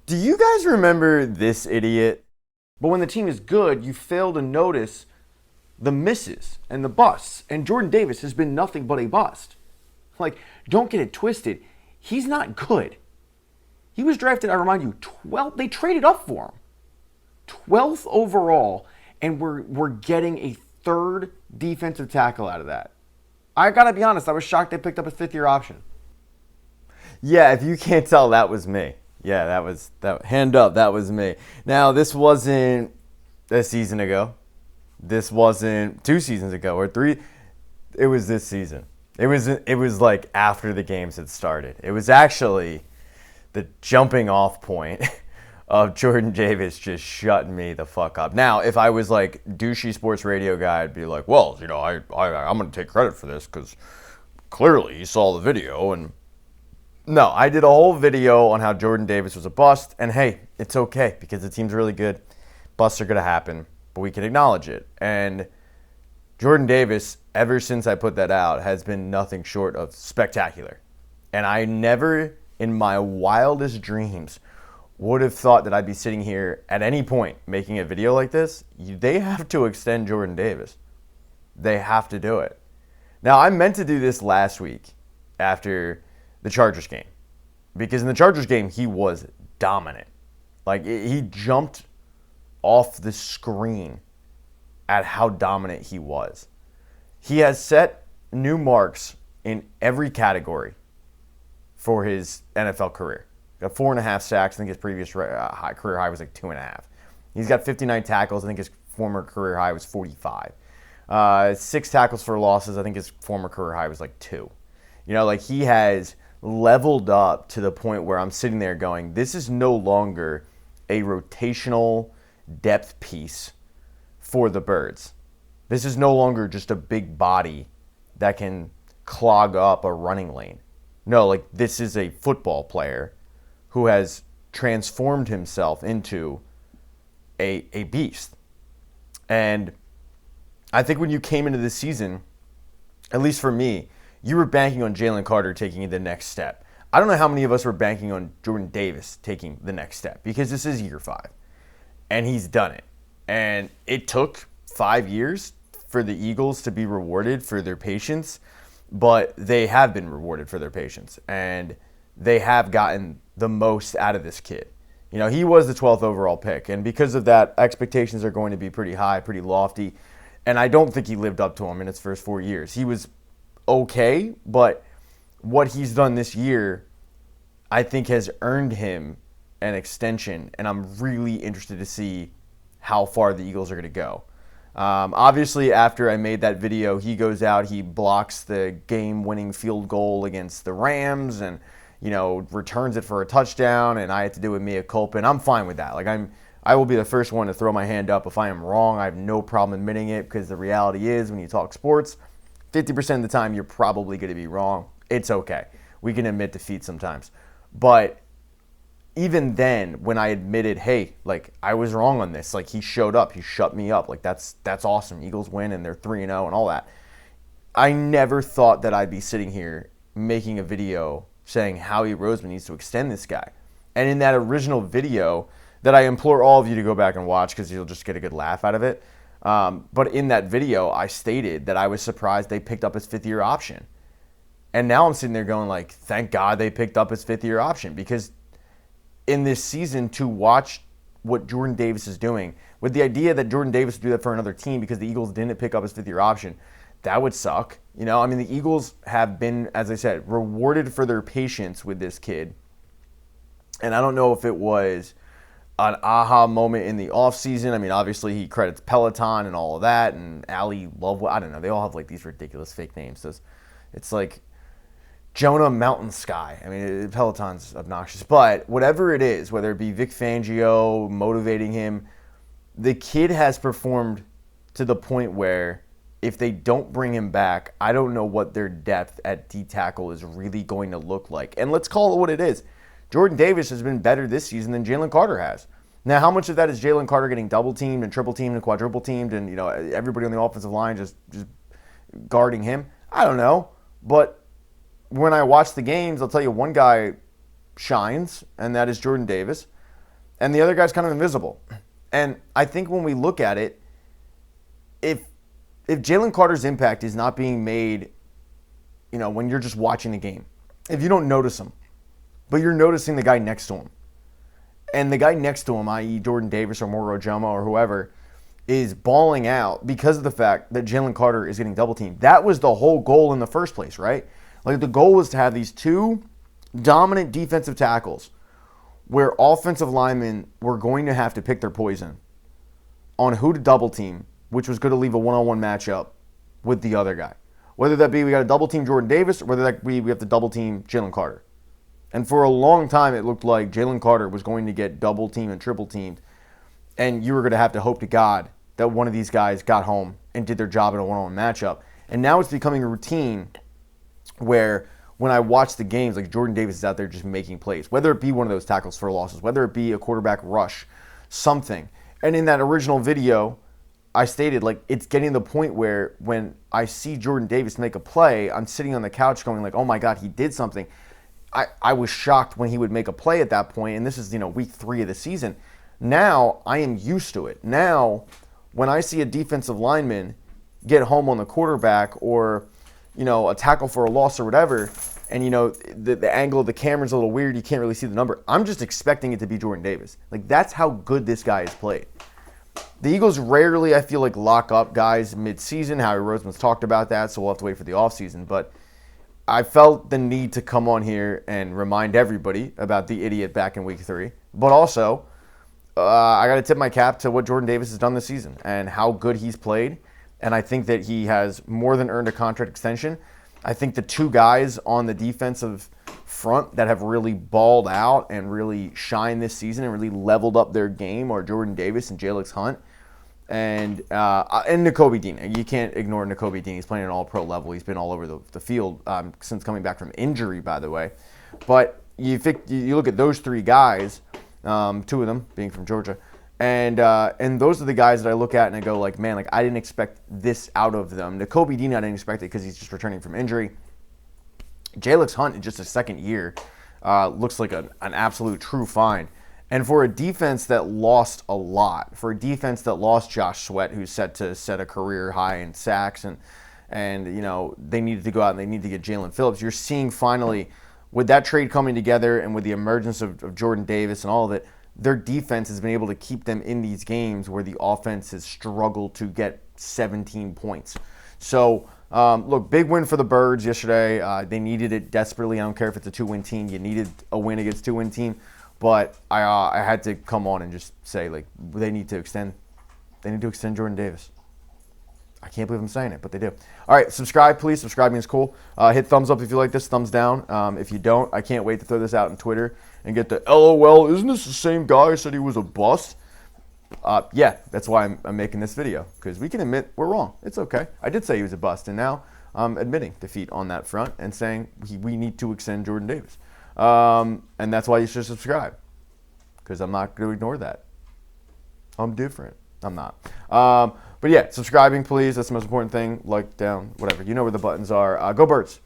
Do you guys remember this idiot? But when the team is good, you fail to notice the misses and the busts. And Jordan Davis has been nothing but a bust. Like, don't get it twisted. He's not good. He was drafted, I remind you, 12th. They traded up for him. 12th overall, and we're getting a third defensive tackle out of that. I gotta be honest, I was shocked they picked up a fifth-year option. Yeah, if you can't tell, that was me. Yeah, that. Hand up, that was me. Now, this wasn't a season ago. This wasn't 2 seasons ago or 3. It was this season. It was like after the games had started. It was actually the jumping off point of Jordan Davis just shutting me the fuck up. Now, if I was like douchey sports radio guy, I'd be like, well, I'm going to take credit for this because clearly he saw the video. And no, I did a whole video on how Jordan Davis was a bust. And hey, it's okay because the team's really good. Busts are going to happen, but we can acknowledge it. And Jordan Davis, ever since I put that out, has been nothing short of spectacular. And I never, in my wildest dreams, would have thought that I'd be sitting here at any point making a video like this. They have to extend Jordan Davis. They have to do it. Now, I meant to do this last week after the Chargers game. Because in the Chargers game, he was dominant. Like, he jumped off the screen at how dominant he was. He has set new marks in every category for his NFL career. Got 4.5 sacks. I think his previous career high was like 2.5. He's got 59 tackles. I think his former career high was 45. 6 tackles for losses. I think his former career high was like 2. Like he has leveled up to the point where I'm sitting there going, this is no longer a rotational depth piece for the Birds. This is no longer just a big body that can clog up a running lane. No, like this is a football player who has transformed himself into a beast. And I think when you came into this season, at least for me, you were banking on Jalen Carter taking the next step. I don't know how many of us were banking on Jordan Davis taking the next step because this is year 5. And he's done it. And it took 5 years for the Eagles to be rewarded for their patience, but they have been rewarded for their patience. And they have gotten the most out of this kid. He was the 12th overall pick. And because of that, expectations are going to be pretty high, pretty lofty. And I don't think he lived up to them in his first 4 years. He was okay, but what he's done this year, I think, has earned him an extension. And I'm really interested to see how far the Eagles are going to go. Obviously, after I made that video, he goes out, he blocks the game-winning field goal against the Rams and, returns it for a touchdown, and I had to do a mea culpa, and I'm fine with that. Like, I will be the first one to throw my hand up if I am wrong. I have no problem admitting it because the reality is when you talk sports, 50% of the time you're probably going to be wrong. It's okay. We can admit defeat sometimes. But even then, when I admitted, hey, like, I was wrong on this, like, he showed up, he shut me up, like, that's awesome. Eagles win, and they're 3-0 and all that. I never thought that I'd be sitting here making a video saying Howie Roseman needs to extend this guy. And in that original video that I implore all of you to go back and watch because you'll just get a good laugh out of it, but in that video, I stated that I was surprised they picked up his 5th-year option. And now I'm sitting there going, like, thank God they picked up his 5th-year option because in this season to watch what Jordan Davis is doing, with the idea that Jordan Davis would do that for another team because the Eagles didn't pick up his 5th-year option, that would suck. The Eagles have been, as I said, rewarded for their patience with this kid. And I don't know if it was an aha moment in the offseason. Obviously he credits Peloton and all of that, and Ali Lovewell. I don't know. They all have like these ridiculous fake names. So it's like Jonah Mountain Sky. Peloton's obnoxious. But whatever it is, whether it be Vic Fangio motivating him, the kid has performed to the point where if they don't bring him back, I don't know what their depth at D-tackle is really going to look like. And let's call it what it is. Jordan Davis has been better this season than Jalen Carter has. Now, how much of that is Jalen Carter getting double-teamed and triple-teamed and quadruple-teamed and, everybody on the offensive line just guarding him? I don't know. But when I watch the games, I'll tell you one guy shines, and that is Jordan Davis. and the other guy's kind of invisible. And I think when we look at it, if Jalen Carter's impact is not being made, when you're just watching the game, if you don't notice him, but you're noticing the guy next to him, and the guy next to him, i.e. Jordan Davis or Moro Jomo or whoever, is balling out because of the fact that Jalen Carter is getting double teamed. That was the whole goal in the first place, right? Like, the goal was to have these two dominant defensive tackles where offensive linemen were going to have to pick their poison on who to double team, which was going to leave a one-on-one matchup with the other guy. Whether that be we got to double team Jordan Davis, or whether that be we have to double team Jalen Carter. And for a long time, it looked like Jalen Carter was going to get double teamed and triple teamed, and you were going to have to hope to God that one of these guys got home and did their job in a one-on-one matchup. And now it's becoming a routine where when I watch the games, like, Jordan Davis is out there just making plays, whether it be one of those tackles for losses, whether it be a quarterback rush, something. And in that original video, I stated, like, it's getting to the point where when I see Jordan Davis make a play, I'm sitting on the couch going, like, oh my God, he did something. I was shocked when he would make a play at that point, and this is, week 3 of the season. Now I am used to it. Now, when I see a defensive lineman get home on the quarterback, or a tackle for a loss or whatever, and the angle of the camera's a little weird, you can't really see the number, I'm just expecting it to be Jordan Davis. Like, that's how good this guy has played. The Eagles rarely, I feel like, lock up guys mid-season. Howie Roseman's talked about that, so we'll have to wait for the offseason. But I felt the need to come on here and remind everybody about the idiot back in week 3. But also, I got to tip my cap to what Jordan Davis has done this season and how good he's played. And I think that he has more than earned a contract extension. I think the two guys on the defensive front that have really balled out and really shined this season and really leveled up their game are Jordan Davis and Jalix Hunt and Nakobe Dean. You can't ignore Nakobe Dean. He's playing at an all-pro level. He's been all over the field since coming back from injury, by the way. But you look at those three guys, two of them being from Georgia, and those are the guys that I look at and I go, like, man, like, I didn't expect this out of them. Nakobe Dean, I didn't expect it because he's just returning from injury. Jalix Hunt in just his second year looks like an absolute true find. And for a defense that lost a lot, for a defense that lost Josh Sweat, who's set to set a career high in sacks, and they needed to go out and they need to get Jalen Phillips, you're seeing finally, with that trade coming together and with the emergence of Jordan Davis and all of it, their defense has been able to keep them in these games where the offense has struggled to get 17 points. So, look, big win for the Birds yesterday. They needed it desperately. I don't care if it's a 2-win team. You needed a win against a 2-win team. But I had to come on and just say, like, they need to extend Jordan Davis. I can't believe I'm saying it, but they do. All right, subscribe, please. Subscribing is cool. Hit thumbs up if you like this, thumbs down. If you don't, I can't wait to throw this out on Twitter and get the LOL, isn't this the same guy who said he was a bust? Yeah, that's why I'm making this video, because we can admit we're wrong. It's okay. I did say he was a bust, and now I'm admitting defeat on that front and saying we need to extend Jordan Davis. And that's why you should subscribe, because I'm not going to ignore that. I'm different. I'm not. But yeah, subscribing, please. That's the most important thing. Like, down, whatever. You know where the buttons are. Go Birds.